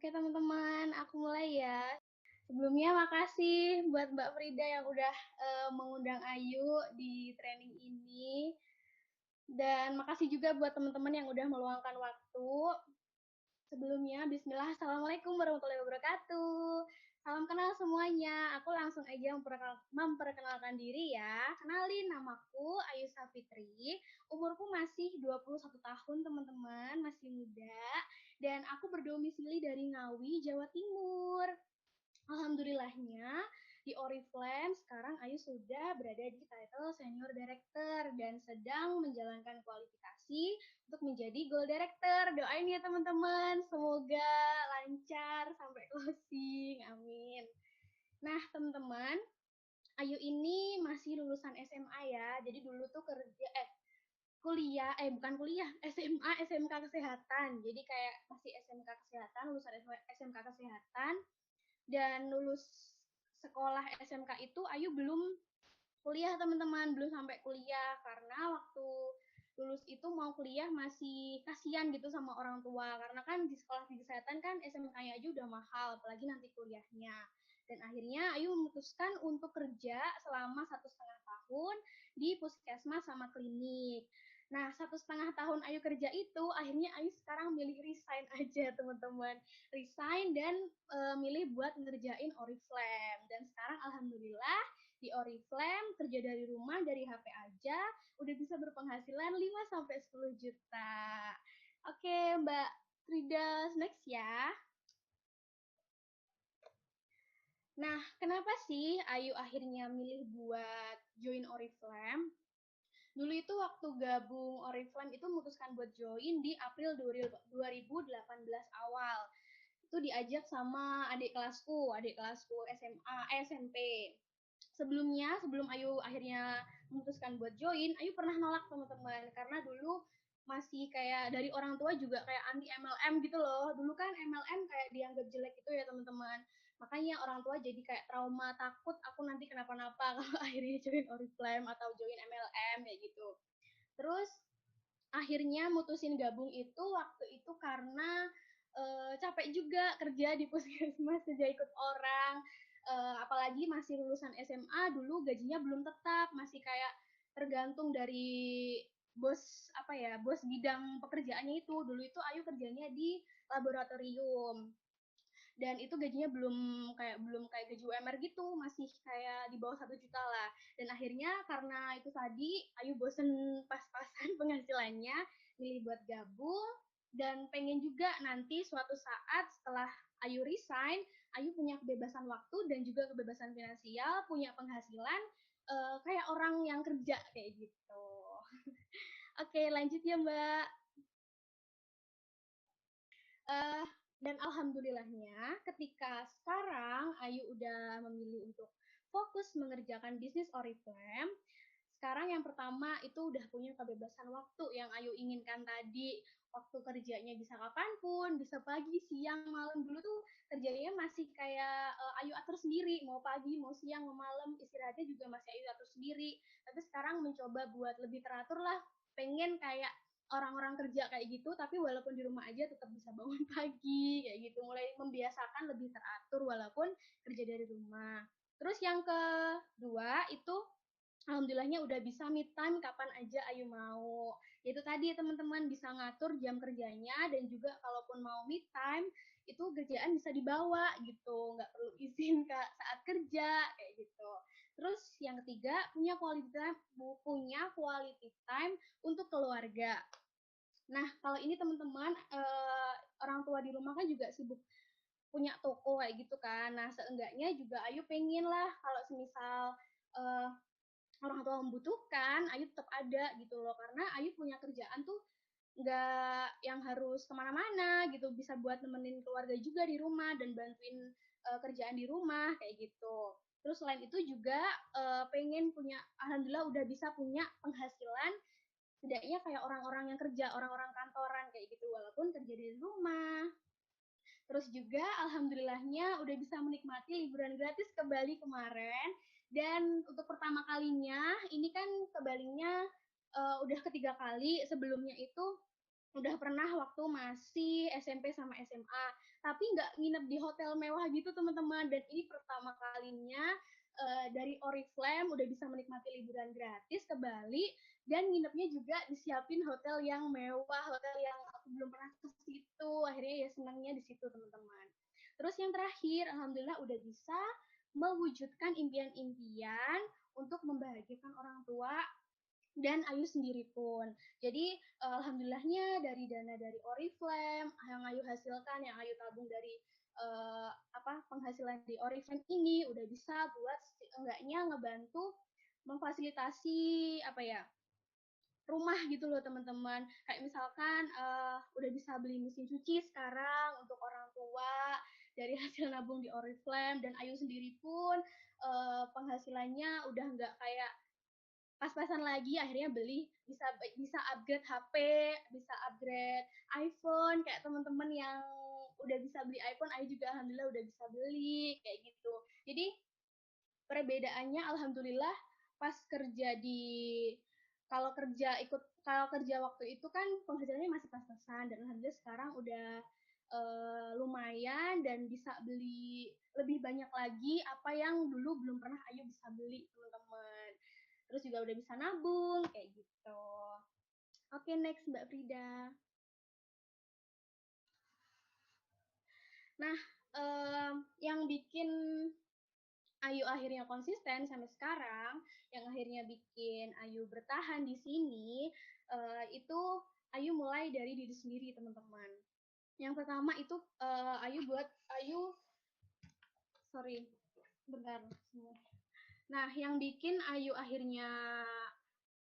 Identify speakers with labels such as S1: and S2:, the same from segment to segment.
S1: Oke teman-teman, aku mulai ya. Sebelumnya makasih buat Mbak Frida yang udah mengundang Ayu di training ini. Dan makasih juga buat teman-teman yang udah meluangkan waktu. Sebelumnya, bismillah, assalamualaikum warahmatullahi wabarakatuh. Salam kenal semuanya. Aku langsung aja memperkenalkan diri ya. Kenalin, namaku Ayu Safitri. Umurku masih 21 tahun, teman-teman. Masih muda. Dan aku berdomisili dari Ngawi, Jawa Timur. Alhamdulillahnya di Oriflame sekarang Ayu sudah berada di title Senior Director dan sedang menjalankan kualifikasi untuk menjadi Gold Director. Doain ya teman-teman, semoga lancar sampai closing. Amin. Nah, teman-teman, Ayu ini masih lulusan SMA ya. Jadi dulu tuh bukan kuliah, SMA, SMK Kesehatan. Jadi kayak masih SMK Kesehatan, lulusan SMK Kesehatan dan lulus sekolah SMK itu Ayu belum kuliah teman-teman, belum sampai kuliah karena waktu lulus itu mau kuliah masih kasihan gitu sama orang tua karena kan di sekolah tinggi kesehatan kan SMK-nya aja udah mahal apalagi nanti kuliahnya. Dan akhirnya Ayu memutuskan untuk kerja selama 1,5 tahun di puskesmas sama klinik. Nah, 1,5 tahun Ayu kerja itu, akhirnya Ayu sekarang milih resign aja teman-teman. Resign dan milih buat ngerjain Oriflame. Dan sekarang alhamdulillah di Oriflame kerja dari rumah dari HP aja udah bisa berpenghasilan 5 sampai 10 juta. Oke, Mbak Frida, next ya. Nah, kenapa sih Ayu akhirnya milih buat join Oriflame? Dulu itu waktu gabung Oriflame itu memutuskan buat join di April 2018 awal. Itu diajak sama adik kelasku SMA, SMP. Sebelum Ayu akhirnya memutuskan buat join, Ayu pernah nolak teman-teman karena dulu masih kayak dari orang tua juga kayak anti MLM gitu loh. Dulu kan MLM kayak dianggap jelek itu ya teman-teman. Makanya orang tua jadi kayak trauma takut aku nanti kenapa-napa kalau akhirnya join Oriflame atau join MLM kayak gitu. Terus akhirnya mutusin gabung itu waktu itu karena capek juga kerja di puskesmas kerja ikut orang, apalagi masih lulusan SMA dulu gajinya belum tetap, masih kayak tergantung dari bos bidang pekerjaannya itu. Dulu itu Ayu kerjanya di laboratorium dan itu gajinya belum kayak gaji UMR gitu, masih kayak di bawah 1 juta lah. Dan akhirnya karena itu tadi Ayu bosen pas-pasan penghasilannya, milih buat gabung dan pengen juga nanti suatu saat setelah Ayu resign, Ayu punya kebebasan waktu dan juga kebebasan finansial, punya penghasilan kayak orang yang kerja kayak gitu. Oke, lanjut ya Mbak. Uh, dan alhamdulillahnya ketika sekarang Ayu udah memilih untuk fokus mengerjakan bisnis Oriflame, sekarang yang pertama itu udah punya kebebasan waktu yang Ayu inginkan tadi. Waktu kerjanya bisa kapanpun, bisa pagi, siang, malam. Dulu tuh kerjanya masih kayak Ayu atur sendiri, mau pagi, mau siang, mau malam, istirahatnya juga masih Ayu atur sendiri. Tapi sekarang mencoba buat lebih teratur lah, pengen kayak orang-orang kerja kayak gitu, tapi walaupun di rumah aja tetap bisa bangun pagi, kayak gitu. Mulai membiasakan lebih teratur walaupun kerja dari rumah. Terus yang kedua itu alhamdulillahnya udah bisa meet time kapan aja Ayu mau. Itu tadi teman-teman bisa ngatur jam kerjanya dan juga kalaupun mau meet time itu kerjaan bisa dibawa gitu, nggak perlu izin ke saat kerja kayak gitu. Terus yang ketiga punya quality time untuk keluarga. Nah kalau ini teman-teman orang tua di rumah kan juga sibuk punya toko kayak gitu kan. Nah seenggaknya juga Ayu pengen lah kalau semisal uh, orang tua membutuhkan, Ayu tetap ada gitu loh. Karena Ayu punya kerjaan tuh nggak yang harus kemana-mana gitu, bisa buat nemenin keluarga juga di rumah dan bantuin kerjaan di rumah kayak gitu. Terus selain itu juga pengen punya, alhamdulillah udah bisa punya penghasilan setidaknya kayak orang-orang yang kerja, orang-orang kantoran kayak gitu, walaupun kerja di rumah. Terus juga alhamdulillahnya udah bisa menikmati liburan gratis ke Bali kemarin. Dan untuk pertama kalinya, ini kan ke Balinya udah ketiga kali. Sebelumnya itu udah pernah waktu masih SMP sama SMA, tapi nggak nginep di hotel mewah gitu teman-teman. Dan ini pertama kalinya dari Oriflame udah bisa menikmati liburan gratis ke Bali, dan nginepnya juga disiapin hotel yang mewah, hotel yang aku belum pernah ke situ. Akhirnya ya senangnya di situ teman-teman. Terus yang terakhir, alhamdulillah udah bisa mewujudkan impian-impian untuk membahagiakan orang tua dan Ayu sendiri pun. Jadi alhamdulillahnya dari dana dari Oriflame yang Ayu hasilkan, yang Ayu tabung dari penghasilan di Oriflame ini udah bisa buat enggaknya ngebantu memfasilitasi rumah gitu loh teman-teman. Kayak misalkan udah bisa beli mesin cuci sekarang untuk orang tua dari hasil nabung di Oriflame, dan Ayu sendiri pun penghasilannya udah nggak kayak pas-pasan lagi, akhirnya beli bisa bisa upgrade HP, bisa upgrade iPhone kayak teman-teman yang udah bisa beli iPhone. Ayu juga alhamdulillah udah bisa beli kayak gitu. Jadi perbedaannya alhamdulillah pas kerja di kalau kerja waktu itu kan penghasilannya masih pas-pasan, dan alhamdulillah sekarang udah lumayan dan bisa beli lebih banyak lagi apa yang dulu belum pernah Ayu bisa beli teman-teman. Terus juga udah bisa nabung kayak gitu. Oke, next Mbak Frida. Nah, yang bikin Ayu akhirnya konsisten sampai sekarang, yang akhirnya bikin Ayu bertahan di sini, itu Ayu mulai dari diri sendiri teman-teman. Yang pertama itu Ayu sorry bentar. Nah, yang bikin Ayu akhirnya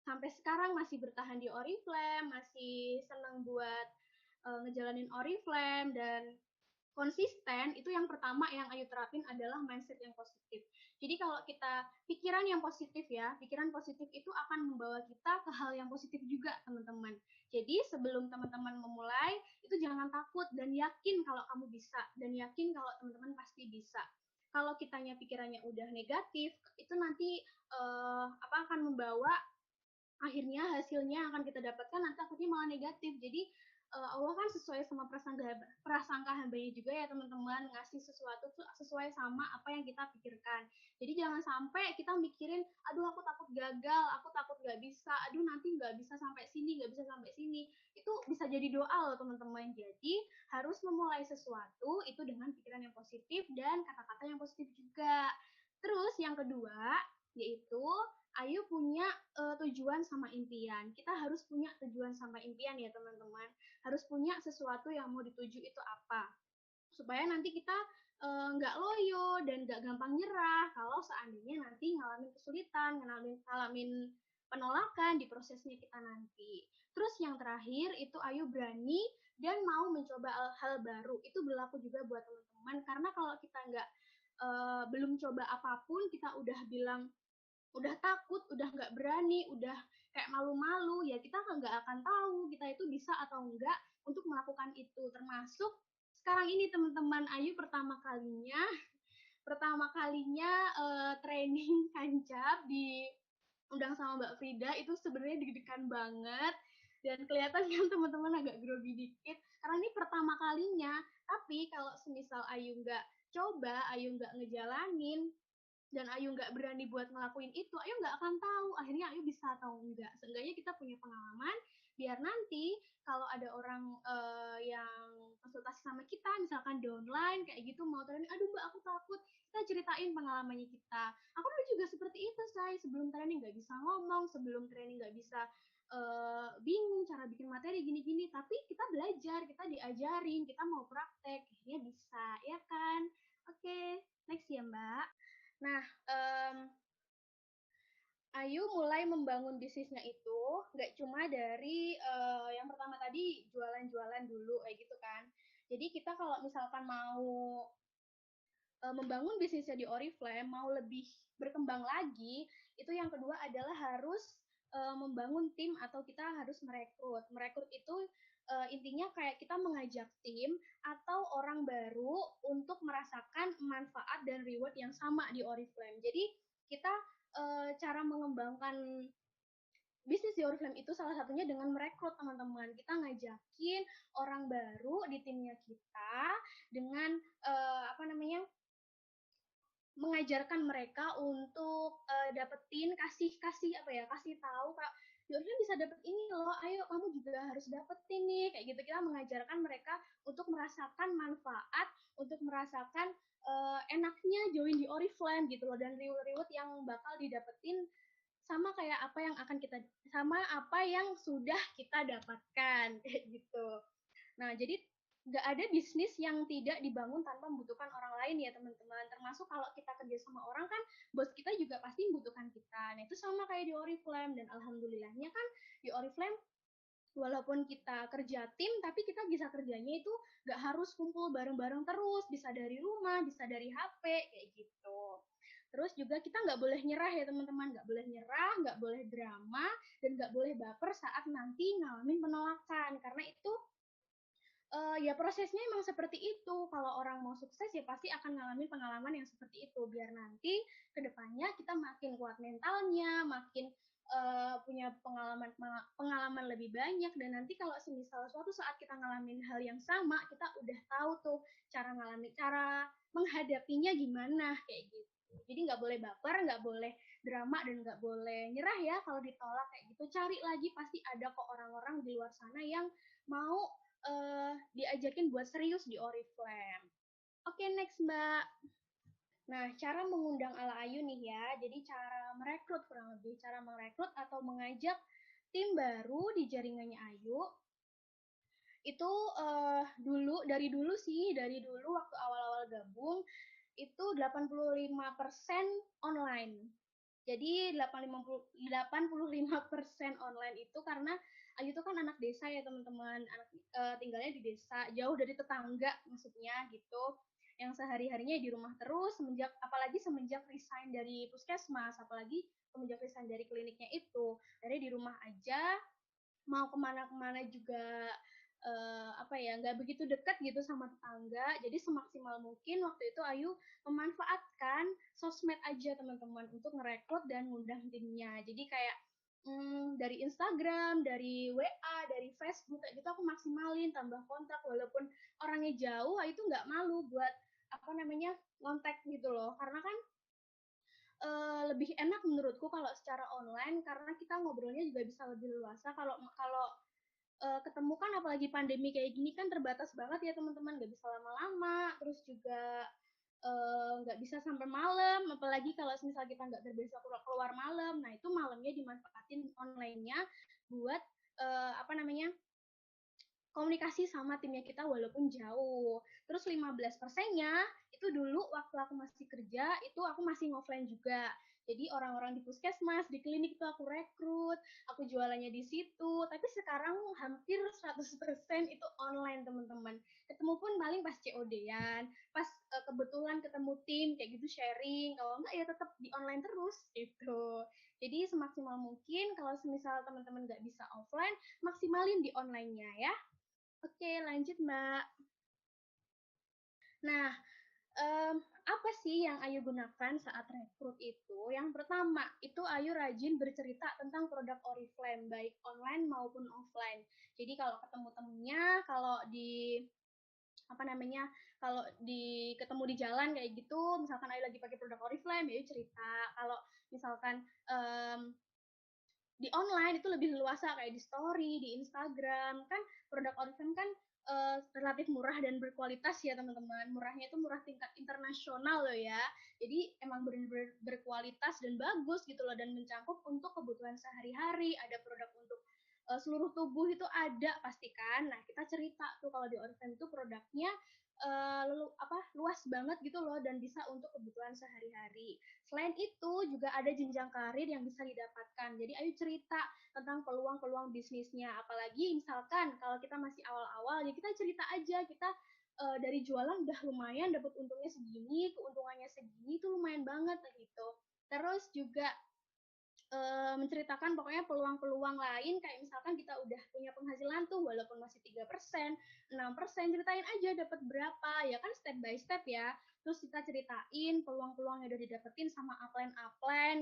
S1: sampai sekarang masih bertahan di Oriflame, masih senang buat ngejalanin Oriflame dan konsisten, itu yang pertama yang Ayu terapin adalah mindset yang positif. Jadi kalau kita pikiran yang positif ya, pikiran positif itu akan membawa kita ke hal yang positif juga teman-teman. Jadi sebelum teman-teman memulai, itu jangan takut dan yakin kalau kamu bisa, dan yakin kalau teman-teman pasti bisa. Kalau kitanya pikirannya udah negatif, itu nanti akan membawa akhirnya hasilnya yang akan kita dapatkan nanti akhirnya malah negatif. Jadi Allah kan sesuai sama prasangka hambanya juga ya teman-teman, ngasih sesuatu tuh sesuai sama apa yang kita pikirkan. Jadi jangan sampai kita mikirin, aduh aku takut gagal, aku takut nggak bisa, aduh nanti nggak bisa sampai sini, nggak bisa sampai sini. Itu bisa jadi doa loh teman-teman. Jadi harus memulai sesuatu itu dengan pikiran yang positif dan kata-kata yang positif juga. Terus yang kedua yaitu Ayu punya tujuan sama impian. Kita harus punya tujuan sama impian ya teman-teman. Harus punya sesuatu yang mau dituju itu apa. Supaya nanti kita nggak loyo dan nggak gampang nyerah kalau seandainya nanti ngalamin kesulitan, ngalamin penolakan di prosesnya kita nanti. Terus yang terakhir itu Ayu berani dan mau mencoba hal baru. Itu berlaku juga buat teman-teman, karena kalau kita nggak belum coba apapun, kita udah bilang udah takut, udah nggak berani, udah kayak malu-malu, ya kita nggak akan tahu kita itu bisa atau enggak untuk melakukan itu. Termasuk sekarang ini teman-teman, Ayu pertama kalinya training tancap diundang sama Mbak Frida, itu sebenarnya deg-degan banget dan kelihatan kan teman-teman agak grogi dikit karena ini pertama kalinya. Tapi kalau semisal Ayu nggak coba, Ayu nggak ngejalanin, dan Ayu nggak berani buat ngelakuin itu, Ayu nggak akan tahu akhirnya Ayu bisa atau enggak. Seenggaknya kita punya pengalaman, biar nanti kalau ada orang yang konsultasi sama kita, misalkan di online kayak gitu mau training, aduh mbak aku takut, kita ceritain pengalamannya kita. Aku dulu juga seperti itu, saya sebelum training nggak bisa ngomong, sebelum training nggak bisa bingung cara bikin materi gini-gini, tapi kita belajar, kita diajarin, kita mau praktek, akhirnya bisa, ya kan? Oke, next ya mbak. Nah, Ayu mulai membangun bisnisnya itu nggak cuma dari yang pertama tadi jualan-jualan dulu kayak gitu kan. Jadi kita kalau misalkan mau membangun bisnisnya di Oriflame, mau lebih berkembang lagi, itu yang kedua adalah harus membangun tim atau kita harus merekrut. Merekrut itu intinya kayak kita mengajak tim atau orang baru untuk merasakan manfaat dan reward yang sama di Oriflame. Jadi kita cara mengembangkan bisnis di Oriflame itu salah satunya dengan merekrut teman-teman. Kita ngajakin orang baru di timnya kita dengan apa namanya, mengajarkan mereka untuk dapetin kasih kasih apa ya, kasih tahu Kak, Jordan bisa dapet ini loh, ayo kamu juga harus dapetin nih, kayak gitu. Kita mengajarkan mereka untuk merasakan manfaat, untuk merasakan enaknya join di Oriflame gitu loh, dan reward-reward yang bakal didapetin sama kayak apa yang akan kita, sama apa yang sudah kita dapatkan kayak gitu. Nah, jadi nggak ada bisnis yang tidak dibangun tanpa membutuhkan orang lain ya teman-teman. Termasuk kalau kita kerja sama orang kan, bos kita juga pasti membutuhkan kita. Nah, itu sama kayak di Oriflame, dan alhamdulillahnya kan di Oriflame walaupun kita kerja tim, tapi kita bisa kerjanya itu nggak harus kumpul bareng-bareng terus, bisa dari rumah, bisa dari HP, kayak gitu. Terus juga kita nggak boleh nyerah ya teman-teman, nggak boleh nyerah, nggak boleh drama, dan nggak boleh baper saat nanti ngalamin penolakan, karena itu ya prosesnya emang seperti itu. Kalau orang mau sukses ya pasti akan ngalamin pengalaman yang seperti itu, biar nanti kedepannya kita makin kuat mentalnya, makin punya pengalaman pengalaman lebih banyak, dan nanti kalau semisal suatu saat kita ngalamin hal yang sama, kita udah tahu tuh cara menghadapinya gimana, kayak gitu. Jadi nggak boleh baper, nggak boleh drama, dan nggak boleh nyerah ya kalau ditolak kayak gitu. Cari lagi, pasti ada kok orang-orang di luar sana yang mau diajakin buat serius di Oriflame. Oke, next Mbak. Nah, cara mengundang ala Ayu nih ya. Jadi cara merekrut, kurang lebih cara merekrut atau mengajak tim baru di jaringannya Ayu itu dari dulu waktu awal-awal gabung itu 85% online. Jadi 85% online itu karena Ayu itu kan anak desa ya teman-teman, tinggalnya di desa, jauh dari tetangga maksudnya gitu. Yang sehari-harinya di rumah terus, apalagi semenjak resign dari puskesmas, apalagi semenjak resign dari kliniknya itu, dari di rumah aja, mau kemana-kemana juga apa ya, nggak begitu dekat gitu sama tetangga. Jadi semaksimal mungkin waktu itu Ayu memanfaatkan sosmed aja teman-teman untuk ngerekrut dan ngundang timnya. Jadi kayak dari Instagram, dari WA, dari Facebook kayak gitu aku maksimalin, tambah kontak walaupun orangnya jauh, itu nggak malu buat apa namanya kontak gitu loh, karena kan lebih enak menurutku kalau secara online, karena kita ngobrolnya juga bisa lebih luasa. Kalau kalau ketemu kan, apalagi pandemi kayak gini kan terbatas banget ya teman-teman, nggak bisa lama-lama, terus juga nggak bisa sampai malam, apalagi kalau misal kita nggak terbiasa keluar malam. Nah, itu malamnya dimanfaatin online-nya buat apa namanya, komunikasi sama timnya kita walaupun jauh. Terus 15%-nya itu dulu waktu aku masih kerja, itu aku masih offline juga. Jadi orang-orang di puskesmas, di klinik itu aku rekrut, aku jualannya di situ. Tapi sekarang hampir 100% itu online, teman-teman. Ketemu pun paling pas COD-an, pas kebetulan ketemu tim kayak gitu sharing. Kalau enggak ya tetap di online terus gitu. Jadi semaksimal mungkin kalau semisal teman-teman nggak bisa offline, maksimalin di online-nya ya. Oke, lanjut Mbak. Nah, apa sih yang Ayu gunakan saat rekrut itu? Yang pertama, itu Ayu rajin bercerita tentang produk Oriflame, baik online maupun offline. Jadi kalau ketemu temennya, kalau di apa namanya, kalau ketemu di jalan kayak gitu, misalkan Ayu lagi pakai produk Oriflame, Ayu cerita. Kalau misalkan di online itu lebih luasa, kayak di story, di Instagram. Kan produk Oriflame kan relatif murah dan berkualitas ya teman-teman. Murahnya itu murah tingkat internasional loh ya. Jadi emang benar-benar berkualitas dan bagus gitu loh, dan mencakup untuk kebutuhan sehari-hari. Ada produk untuk seluruh tubuh itu ada pastikan. Nah, kita cerita tuh kalau di Oriflame itu produknya luas banget gitu loh, dan bisa untuk kebutuhan sehari-hari. Selain itu juga ada jenjang karir yang bisa didapatkan. Jadi Ayu cerita tentang peluang-peluang bisnisnya. Apalagi misalkan kalau kita masih awal-awal, ya kita cerita aja, kita dari jualan udah lumayan dapat untungnya segini, keuntungannya segini, itu lumayan banget gitu. Terus juga menceritakan pokoknya peluang-peluang lain, kayak misalkan kita udah punya penghasilan tuh walaupun masih 3%, 6%, ceritain aja dapat berapa, ya kan step by step ya. Terus kita ceritain peluang-peluang yang udah didapetin sama upline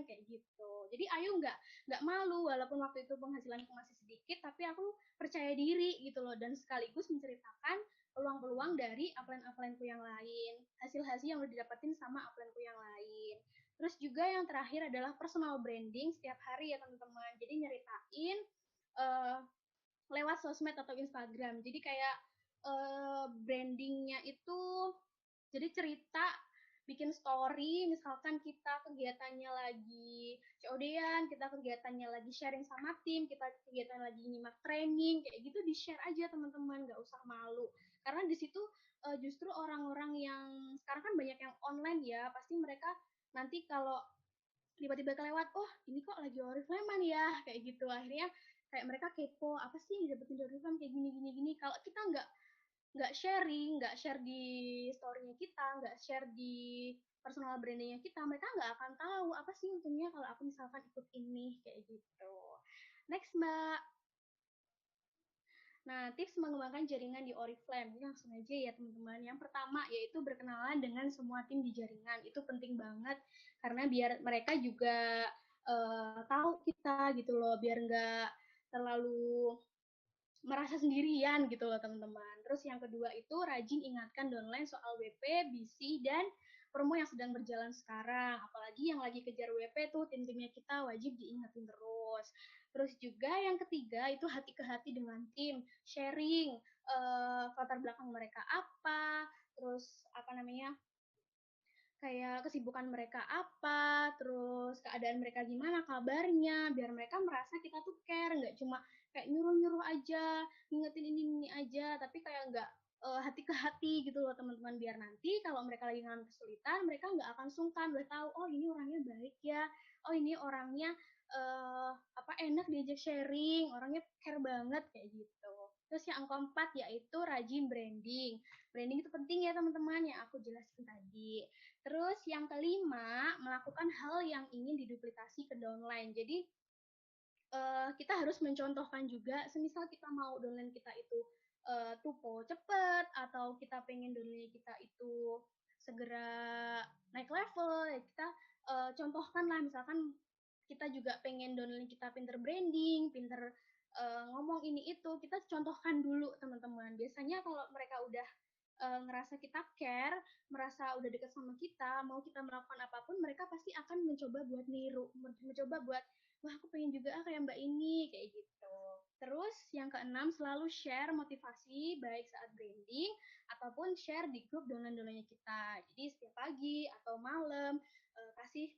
S1: kayak gitu. Jadi Ayu nggak malu walaupun waktu itu penghasilanku masih sedikit, tapi aku percaya diri gitu loh, dan sekaligus menceritakan peluang-peluang dari upline-uplineku yang lain, hasil-hasil yang udah didapetin sama uplineku yang lain. Terus juga yang terakhir adalah personal branding setiap hari ya teman-teman. Jadi nyeritain uh, lewat sosmed atau Instagram. Jadi kayak brandingnya itu jadi cerita, bikin story, misalkan kita kegiatannya lagi COD-an, kita kegiatannya lagi sharing sama tim, kita kegiatan lagi nyimak training, kayak gitu di-share aja teman-teman, nggak usah malu. Karena di situ justru orang-orang yang sekarang kan banyak yang online ya, pasti mereka nanti kalau tiba-tiba kelewat, oh ini kok lagi Oriflame ya, kayak gitu. Akhirnya kayak mereka kepo, apa sih yang dapetin dari Oriflame kayak gini gini gini. Kalau kita nggak sharing, nggak share di story-nya kita, nggak share di personal brandingnya kita, mereka nggak akan tahu apa sih untungnya kalau aku misalkan ikut ini kayak gitu. Next Mbak. Nah, tips mengembangkan jaringan di Oriflame. Ini langsung aja ya teman-teman. Yang pertama yaitu berkenalan dengan semua tim di jaringan. Itu penting banget karena biar mereka juga tahu kita gitu loh, biar nggak terlalu merasa sendirian gitu loh teman-teman. Terus yang kedua itu rajin ingatkan downline soal WP, BC, dan promo yang sedang berjalan sekarang. Apalagi yang lagi kejar WP tuh tim-timnya kita wajib diingetin terus. Terus juga yang ketiga itu hati ke hati dengan tim, sharing latar belakang mereka apa, terus apa namanya, kayak kesibukan mereka apa, terus keadaan mereka gimana, kabarnya, biar mereka merasa kita tuh care, nggak cuma kayak nyuruh-nyuruh aja, ngingetin ini aja, tapi kayak nggak hati ke hati gitu loh teman-teman, biar nanti kalau mereka lagi ngalamin kesulitan, mereka nggak akan sungkan, udah tahu, oh ini orangnya baik ya, oh ini orangnya apa enak diajak sharing, orangnya care banget kayak gitu. Terus yang keempat yaitu rajin branding. Branding itu penting ya teman-teman yang aku jelasin tadi. Terus yang kelima, melakukan hal yang ingin diduplikasi ke downline. Jadi kita harus mencontohkan juga, semisal kita mau downline kita itu tupo cepet, atau kita pengen downline kita itu segera naik level, ya kita contohkan lah, misalkan kita juga pengen downline kita pinter branding, pinter ngomong ini itu, kita contohkan dulu teman-teman. Biasanya kalau mereka udah ngerasa kita care, merasa udah deket sama kita, mau kita melakukan apapun, mereka pasti akan mencoba buat niru, mencoba buat, wah aku pengen juga kayak mbak ini, kayak gitu. Terus yang keenam, selalu share motivasi baik saat branding ataupun share di grup downline-downline kita. Jadi setiap pagi atau malam kasih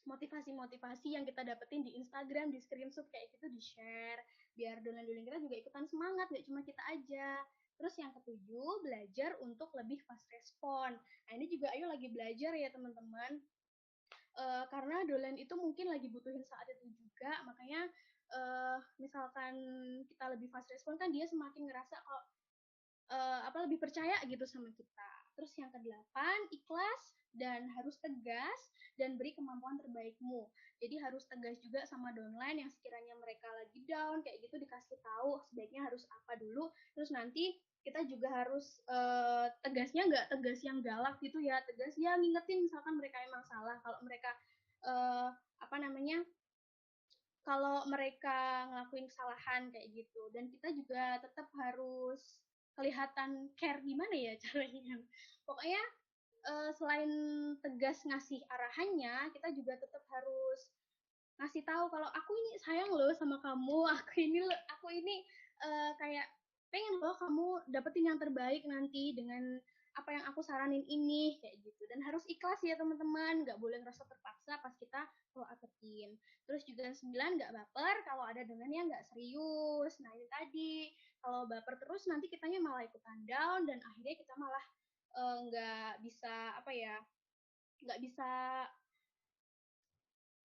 S1: motivasi-motivasi yang kita dapetin di Instagram, di screenshot kayak gitu di share, biar downline-downline kita juga ikutan semangat, gak cuma kita aja. Terus yang ketujuh, belajar untuk lebih fast respon. Nah ini juga Ayu lagi belajar ya teman-teman, karena dolen itu mungkin lagi butuhin saat itu juga, makanya misalkan kita lebih fast respon kan dia semakin ngerasa kok apa lebih percaya gitu sama kita. Terus yang kedelapan, ikhlas dan harus tegas dan beri kemampuan terbaikmu. Jadi harus tegas juga sama downline yang sekiranya mereka lagi down kayak gitu, dikasih tahu sebaiknya harus apa dulu. Terus nanti kita juga harus tegasnya nggak tegas yang galak gitu ya, tegas ya ngingetin misalkan mereka emang salah. Kalau mereka apa namanya, kalau mereka ngelakuin kesalahan kayak gitu, dan kita juga tetap harus kelihatan care, gimana ya caranya, pokoknya selain tegas ngasih arahannya, kita juga tetap harus ngasih tahu kalau aku ini sayang loh sama kamu, aku ini kayak pengen loh kamu dapetin yang terbaik nanti dengan apa yang aku saranin ini kayak gitu, dan harus ikhlas ya teman-teman, nggak boleh ngerasa terpaksa pas kita follow up tim. Terus juga yang 9, nggak baper kalau ada dengannya nggak serius. Nah ini tadi, kalau baper terus nanti kitanya malah ikutan down, dan akhirnya kita malah nggak bisa apa ya, nggak bisa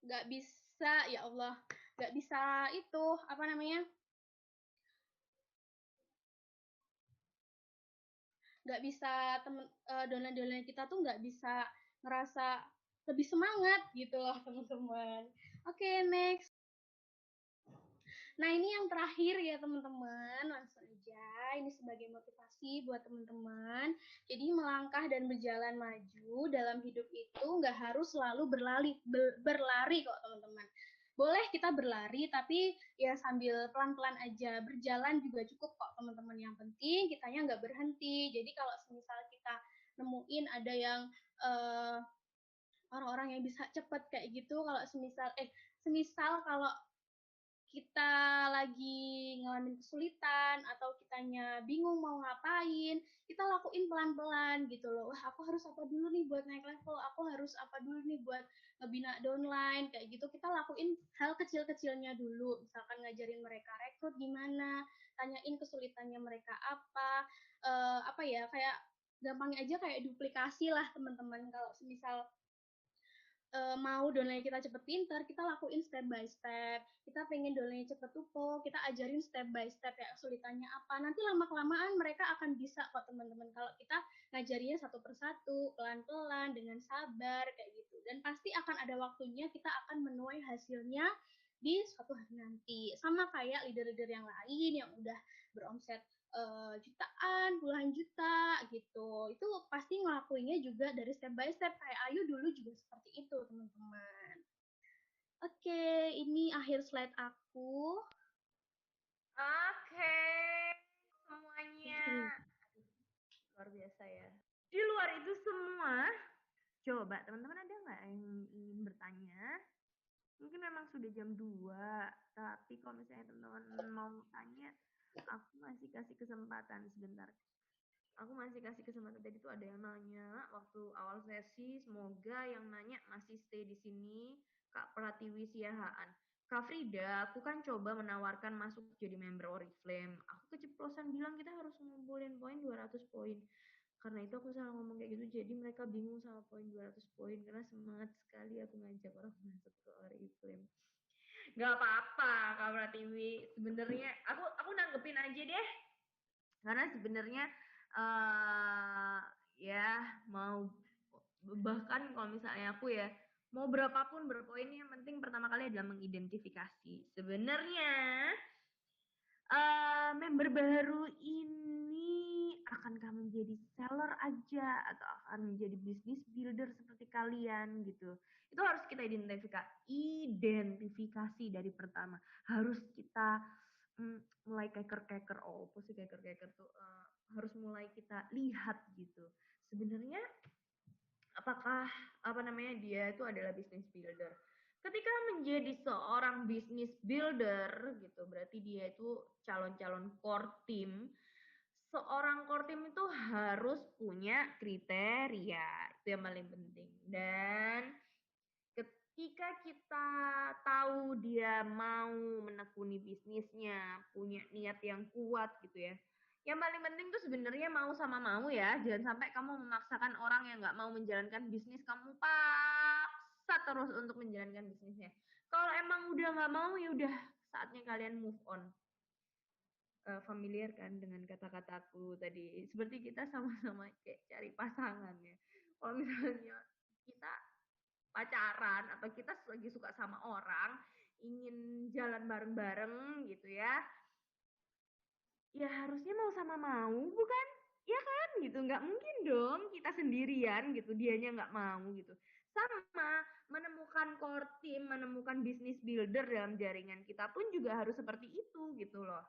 S1: nggak bisa ya Allah, nggak bisa itu apa namanya, nggak bisa temen downline-downline kita tuh nggak bisa ngerasa lebih semangat gitu loh teman-teman. Oke, next. Nah, ini yang terakhir ya teman-teman, langsung aja. Ini sebagai motivasi buat teman-teman. Jadi melangkah dan berjalan maju dalam hidup itu nggak harus selalu berlari kok teman-teman. Boleh kita berlari, tapi ya sambil pelan-pelan aja. Berjalan juga cukup kok teman-teman. Yang penting kitanya nggak berhenti. Jadi kalau semisal kita nemuin ada yang uh, orang-orang yang bisa cepet kayak gitu, kalau semisal kalau kita lagi ngalamin kesulitan atau kitanya bingung mau ngapain, kita lakuin pelan-pelan gitu loh. Wah, aku harus apa dulu nih buat naik level, aku harus apa dulu nih buat ngebina downline, kayak gitu. Kita lakuin hal kecil-kecilnya dulu, misalkan ngajarin mereka rekrut gimana, tanyain kesulitannya mereka apa ya, kayak gampangnya aja kayak duplikasi lah teman-teman. Kalau misal mau downline kita cepet pinter, kita lakuin step by step. Kita pengen downline cepet tupo, kita ajarin step by step ya kesulitannya apa. Nanti lama-kelamaan mereka akan bisa kok teman-teman. Kalau kita ngajarinya satu persatu, pelan-pelan, dengan sabar, kayak gitu. Dan pasti akan ada waktunya kita akan menuai hasilnya di suatu hari nanti. Sama kayak leader-leader yang lain yang udah beromset jutaan, puluhan juta gitu. Itu pasti ngelakuinnya juga dari step by step. Kayak Ayu dulu juga seperti itu, teman-teman. Oke, ini akhir slide aku.
S2: Oke, semuanya luar biasa ya. Di luar itu semua, coba teman-teman ada nggak yang ingin bertanya? Mungkin memang sudah jam 2, tapi kalau misalnya teman-teman mau tanya, aku masih kasih kesempatan sebentar. Aku masih kasih kesempatan. Tadi tuh ada yang nanya waktu awal sesi, semoga yang nanya masih stay di sini. Kak Pratiwi Siahaan. Kak Frida, aku kan coba menawarkan masuk jadi member Oriflame. Aku keceplosan bilang kita harus ngumpulin poin 200 poin. Karena itu aku salah ngomong kayak gitu, jadi mereka bingung sama poin 200 poin. Karena semangat sekali aku ngajak orang masuk ke Oriflame. Gak apa-apa Kak Pratiwi. Sebenarnya aku nanggepin aja deh. Karena sebenarnya ya mau bahkan kalau misalnya aku ya mau berapapun berpoin yang penting pertama kali adalah mengidentifikasi. Sebenarnya member baru ini akankah menjadi seller aja atau akan menjadi bisnis builder seperti kalian gitu. Itu harus kita identifikasi dari pertama. Harus kita mulai keker-keker, oh apa sih keker-keker tuh harus mulai kita lihat gitu. Sebenarnya apakah apa namanya dia itu adalah business builder. Ketika menjadi seorang business builder gitu, berarti dia itu calon-calon core team. Seorang core team itu harus punya kriteria, itu yang paling penting. Dan ketika kita tahu dia mau menekuni bisnisnya, punya niat yang kuat gitu ya. Yang paling penting tuh sebenarnya mau sama mau ya. Jangan sampai kamu memaksakan orang yang nggak mau menjalankan bisnis, kamu paksa terus untuk menjalankan bisnisnya. Kalau emang udah nggak mau ya udah saatnya kalian move on. Familiar kan dengan kata-kataku tadi. Seperti kita sama-sama kayak cari pasangan ya. Kalau misalnya kita pacaran atau kita lagi suka sama orang ingin jalan bareng-bareng gitu ya harusnya mau sama mau bukan ya kan gitu nggak mungkin dong kita sendirian gitu dianya nggak mau gitu sama menemukan core team menemukan bisnis builder dalam jaringan kita pun juga harus seperti itu gitu loh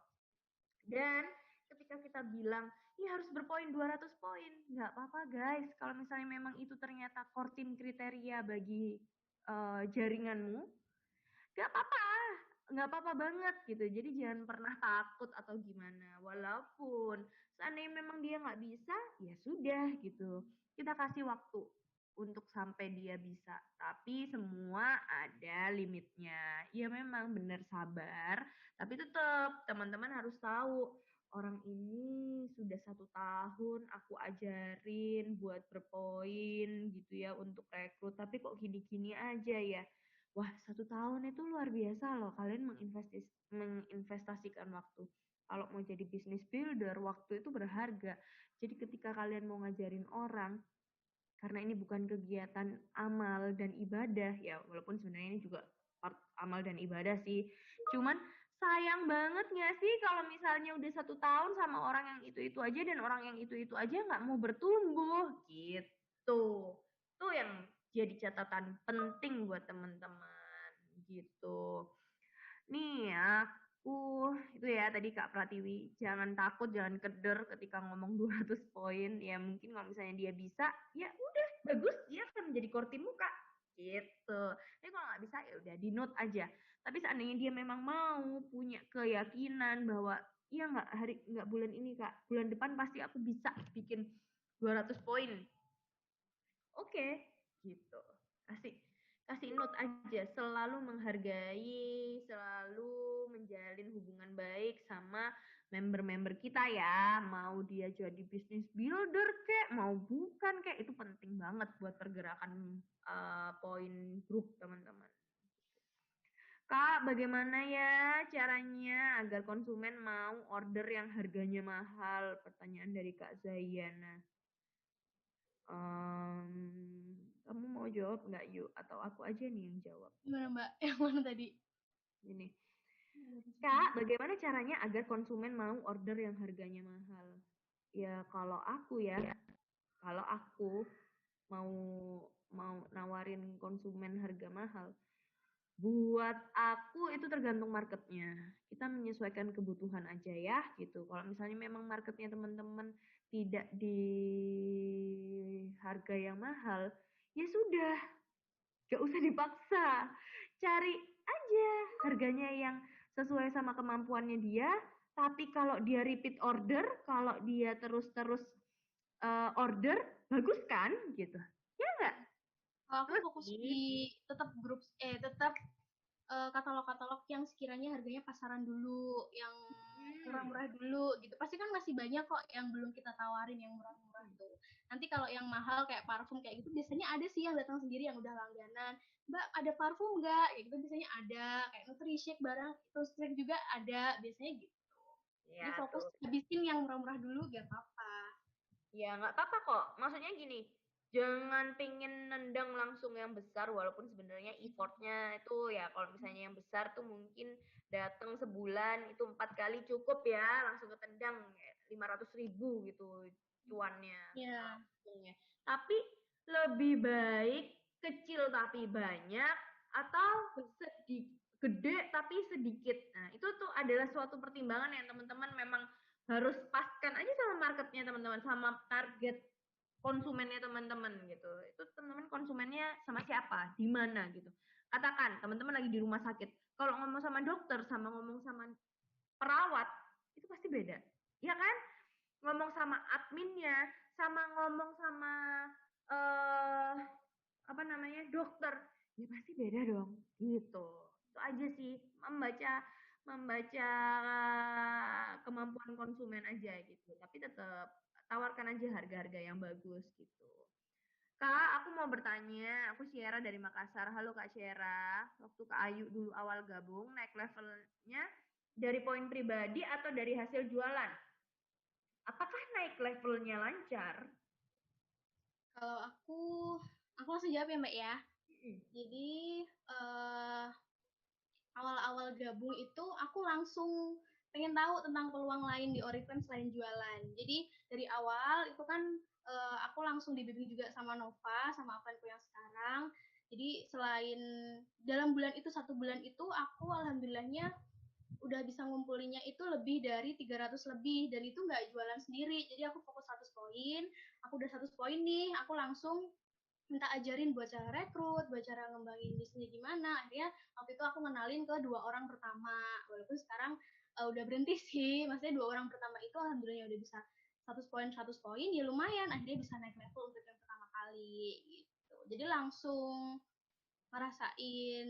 S2: dan ketika kita bilang ya harus berpoin 200 poin nggak apa-apa guys kalau misalnya memang itu ternyata core team kriteria bagi jaringanmu nggak apa-apa banget gitu jadi jangan pernah takut atau gimana walaupun seandainya memang dia nggak bisa ya sudah gitu kita kasih waktu untuk sampai dia bisa tapi semua ada limitnya ya memang benar sabar tapi tetap teman-teman harus tahu orang ini sudah 1 tahun aku ajarin buat berpoin gitu ya untuk rekrut tapi kok gini-gini aja ya. Wah, 1 tahun itu luar biasa loh. Kalian menginvestasikan waktu. Kalau mau jadi business builder, waktu itu berharga. Jadi ketika kalian mau ngajarin orang, karena ini bukan kegiatan amal dan ibadah, ya walaupun sebenarnya ini juga part amal dan ibadah sih. Cuman sayang banget nggak sih kalau misalnya udah 1 tahun sama orang yang itu aja dan orang yang itu aja nggak mau bertumbuh gitu. Itu yang jadi catatan penting buat teman-teman gitu. Nih aku itu ya tadi Kak Pratiwi, jangan takut, jangan keder ketika ngomong 200 poin. Ya mungkin kalau misalnya dia bisa, ya udah bagus, dia akan menjadi core timmu Kak. Gitu. Tapi kalau nggak bisa ya udah di note aja. Tapi seandainya dia memang mau punya keyakinan bahwa iya nggak bulan ini Kak, bulan depan pasti aku bisa bikin 200 poin. Oke, gitu. Kasih kasih note aja, selalu menghargai, selalu menjalin hubungan baik sama member-member kita ya. Mau dia jadi business builder kek, mau bukan kek, itu penting banget buat pergerakan poin grup teman-teman. Kak, bagaimana ya caranya agar konsumen mau order yang harganya mahal? Pertanyaan dari Kak Zayana. Kamu mau jawab nggak yuk? Atau aku aja nih yang jawab?
S1: Gimana Mbak? Yang mana tadi?
S2: Ini. Kak, bagaimana caranya agar konsumen mau order yang harganya mahal? Ya kalau aku kalau aku mau mau nawarin konsumen harga mahal, buat aku itu tergantung marketnya. Kita menyesuaikan kebutuhan aja ya gitu. Kalau misalnya memang marketnya teman-teman tidak di harga yang mahal, ya sudah, gak usah dipaksa. Cari aja harganya yang sesuai sama kemampuannya dia. Tapi kalau dia repeat order, kalau dia terus-terus order, bagus kan gitu. Ya enggak?
S1: Kalau aku
S2: Terus
S1: fokus di tetap grup tetap katalog-katalog yang sekiranya harganya pasaran dulu, yang murah-murah dulu gitu. Pasti kan masih banyak kok yang belum kita tawarin yang murah-murah tuh. Nanti kalau yang mahal kayak parfum kayak gitu biasanya ada sih yang datang sendiri yang udah langganan. Mbak ada parfum nggak? Kayak gitu biasanya ada. Kayak Nutri-Shake barang Nutri-Shake juga ada biasanya gitu. Jadi
S2: ya
S1: fokus
S2: tuh.
S1: habisin yang murah-murah dulu gak apa-apa.
S2: Ya nggak apa-apa kok. Maksudnya gini, jangan pingin nendang langsung yang besar walaupun sebenarnya effortnya itu ya kalau misalnya yang besar tuh mungkin datang sebulan itu 4 kali cukup ya langsung ketendang 500.000 gitu cuannya
S1: Ya,
S2: untungnya. Tapi lebih baik kecil tapi banyak atau gede tapi sedikit. Nah itu tuh adalah suatu pertimbangan yang teman-teman memang harus paskan aja sama marketnya teman-teman, sama target konsumennya teman-teman gitu. Itu teman-teman konsumennya sama siapa, di mana gitu. Katakan teman-teman lagi di rumah sakit, kalau ngomong sama dokter sama ngomong sama perawat itu pasti beda, ya kan? Ngomong sama adminnya, sama ngomong sama eh apa namanya dokter, ya pasti beda dong, gitu. Itu aja sih, membaca membaca kemampuan konsumen aja gitu. Tapi tetap tawarkan aja harga-harga yang bagus gitu. Kak, aku mau bertanya. Aku Syera dari Makassar. Halo Kak Syera. Waktu Kak Ayu dulu awal gabung, naik levelnya dari poin pribadi atau dari hasil jualan? Apakah naik levelnya lancar?
S1: kalau aku langsung jawab ya Mbak ya. Jadi eh awal-awal gabung itu aku langsung pengen tahu tentang peluang lain di Oriflame selain jualan. Jadi dari awal itu kan aku langsung dibimbing juga sama Nova, sama upline yang sekarang. Jadi selain dalam bulan itu 1 bulan itu aku alhamdulillahnya udah bisa ngumpulinnya itu lebih dari 300 lebih dan itu nggak jualan sendiri. Jadi aku fokus 100 poin, aku udah 100 poin nih, aku langsung minta ajarin buat cara rekrut, buat cara ngembangin bisnisnya gimana. Akhirnya waktu itu aku kenalin ke 2 orang pertama. Walaupun sekarang udah berhenti sih, maksudnya 2 orang pertama itu alhamdulillah udah bisa 100 poin 100 poin ya lumayan akhirnya bisa naik level untuk yang pertama kali gitu. Jadi langsung ngerasain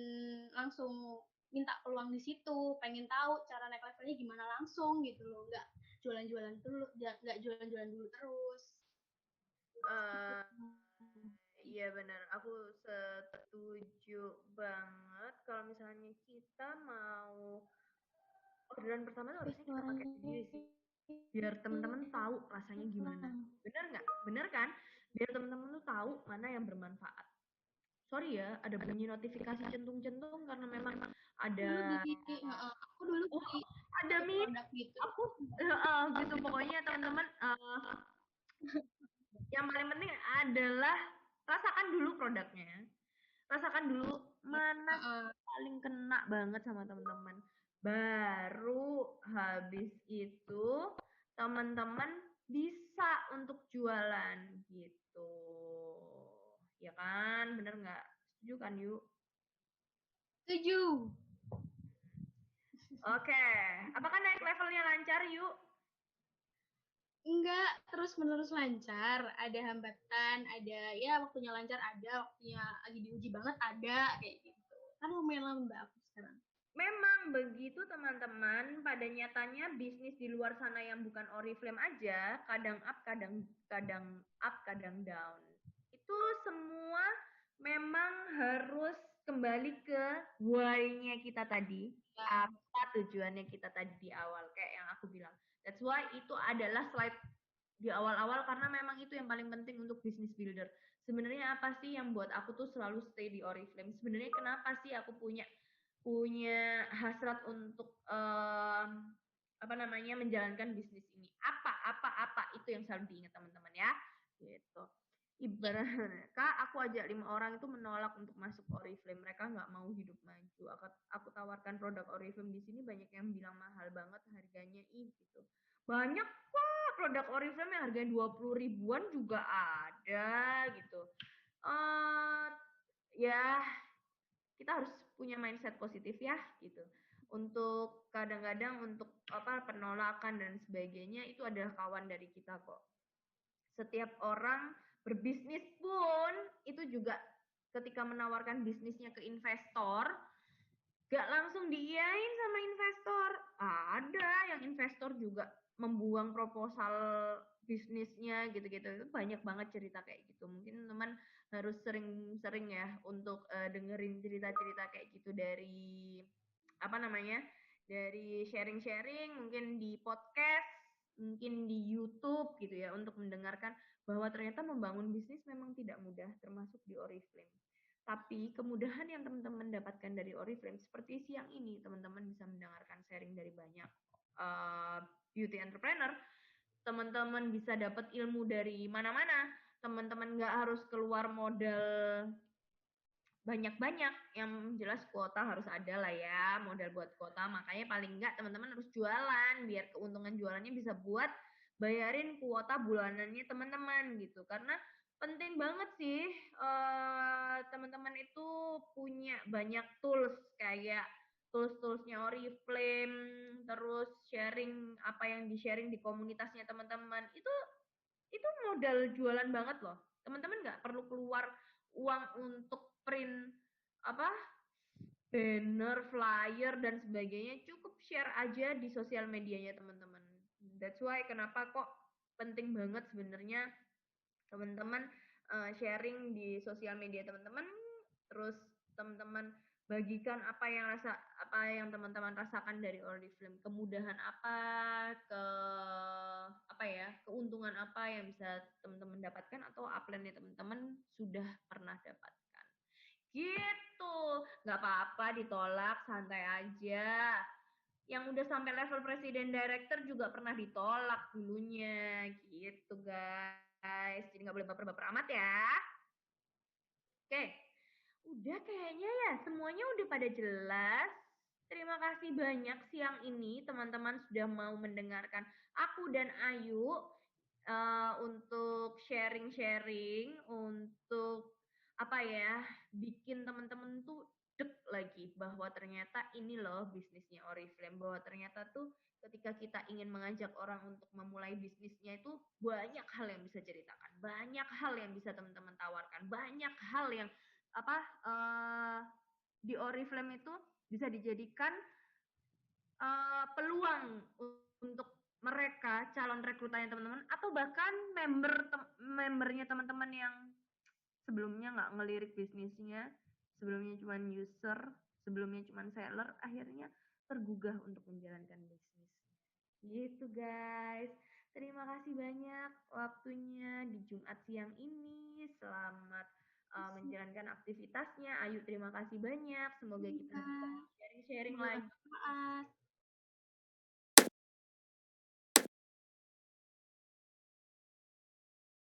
S1: langsung minta peluang di situ, pengen tahu cara naik levelnya gimana langsung gitu loh, nggak jualan-jualan dulu, nggak jualan-jualan dulu terus.
S2: Eh, iya benar, aku setuju banget. Kalau misalnya kita mau orderan pertama tuh harusnya kita pakai sendiri sih, biar teman-teman tahu rasanya gimana. Bener nggak? Bener kan? Biar teman-teman tuh tahu mana yang bermanfaat. sorry ya, ada bunyi notifikasi centung-centung karena memang ada
S1: Dulu beli aku dulu
S2: oh,
S1: beli
S2: ada
S1: satu produk gitu.
S2: aku gitu pokoknya teman-teman yang paling penting adalah rasakan dulu produknya. Rasakan dulu mana
S1: Heeh.
S2: paling kena banget sama teman-teman. Baru habis itu teman-teman bisa untuk jualan gitu. Ya kan? Bener nggak? Setuju kan, Yuk?
S1: Setuju.
S2: Oke. Apakah naik levelnya lancar, Yuk?
S1: Enggak terus-menerus lancar, ada hambatan, ada ya waktunya lancar ada, waktunya lagi diuji banget ada, kayak gitu. Kan lumayan lama aku sekarang.
S2: Memang begitu teman-teman, pada nyatanya bisnis di luar sana yang bukan Oriflame aja, kadang up, kadang up, kadang down. Itu semua memang harus kembali ke why-nya kita tadi.
S1: Ya,
S2: Apa tujuannya kita tadi di awal, kayak yang aku bilang. That's why itu adalah slide di awal-awal karena memang itu yang paling penting untuk bisnis builder. Sebenarnya apa sih yang buat aku tuh selalu stay di Oriflame? Sebenarnya kenapa sih aku punya punya hasrat untuk apa namanya menjalankan bisnis ini apa itu yang selalu diingat teman-teman ya gitu ibarat kak aku ajak 5 orang itu menolak untuk masuk Oriflame mereka nggak mau hidup maju aku tawarkan produk Oriflame di sini banyak yang bilang mahal banget harganya gitu banyak kok produk Oriflame yang harganya 20 ribuan juga ada gitu uh, ya kita harus punya mindset positif ya gitu untuk kadang-kadang untuk apa penolakan dan sebagainya itu adalah kawan dari kita kok setiap orang berbisnis pun itu juga ketika menawarkan bisnisnya ke investor gak langsung diiyain sama investor ada yang investor juga membuang proposal bisnisnya gitu-gitu itu banyak banget cerita kayak gitu mungkin teman harus sering-sering ya untuk dengerin cerita-cerita kayak gitu dari apa namanya dari sharing-sharing mungkin di podcast mungkin di YouTube gitu ya untuk mendengarkan bahwa ternyata membangun bisnis memang tidak mudah termasuk di Oriflame tapi kemudahan yang teman-teman dapatkan dari Oriflame seperti siang ini teman-teman bisa mendengarkan sharing dari banyak beauty entrepreneur teman-teman bisa dapat ilmu dari mana-mana teman-teman nggak harus keluar modal banyak-banyak yang jelas kuota harus ada lah ya modal buat kuota makanya paling enggak teman-teman harus jualan biar keuntungan jualannya bisa buat bayarin kuota bulanannya teman-teman gitu karena penting banget sih teman-teman itu punya banyak tools kayak tools-toolsnya Oriflame terus sharing apa yang di sharing di komunitasnya teman-teman itu modal jualan banget loh teman-teman nggak perlu keluar uang untuk print apa banner flyer dan sebagainya cukup share aja di sosial medianya teman-teman that's why kenapa kok penting banget sebenarnya teman-teman sharing di sosial media teman-teman terus teman-teman bagikan apa yang teman-teman rasakan dari Oriflame kemudahan apa ke apa ya keuntungan apa yang bisa teman-teman dapatkan atau upline teman-teman sudah pernah dapatkan gitu nggak apa-apa ditolak santai aja yang udah sampai level presiden director juga pernah ditolak dulunya gitu guys jadi nggak boleh baper-baper amat ya oke udah kayaknya ya semuanya udah pada jelas terima kasih banyak siang ini teman-teman sudah mau mendengarkan aku dan Ayu untuk sharing-sharing untuk apa ya bikin teman-teman tuh dek lagi bahwa ternyata ini loh bisnisnya Oriflame bahwa ternyata tuh ketika kita ingin mengajak orang untuk memulai bisnisnya itu banyak hal yang bisa ceritakan banyak hal yang bisa teman-teman tawarkan banyak hal yang apa di Oriflame itu bisa dijadikan peluang untuk mereka calon rekrutannya teman-teman atau bahkan membernya teman-teman yang sebelumnya nggak ngelirik bisnisnya sebelumnya cuma user sebelumnya cuma seller akhirnya tergugah untuk menjalankan bisnis gitu guys terima kasih banyak waktunya di Jumat siang ini selamat menjalankan aktivitasnya. Ayu, terima kasih banyak. Semoga kita bisa
S1: Iya,
S2: sharing-sharing
S1: semoga
S2: lagi.
S1: bermanfaat.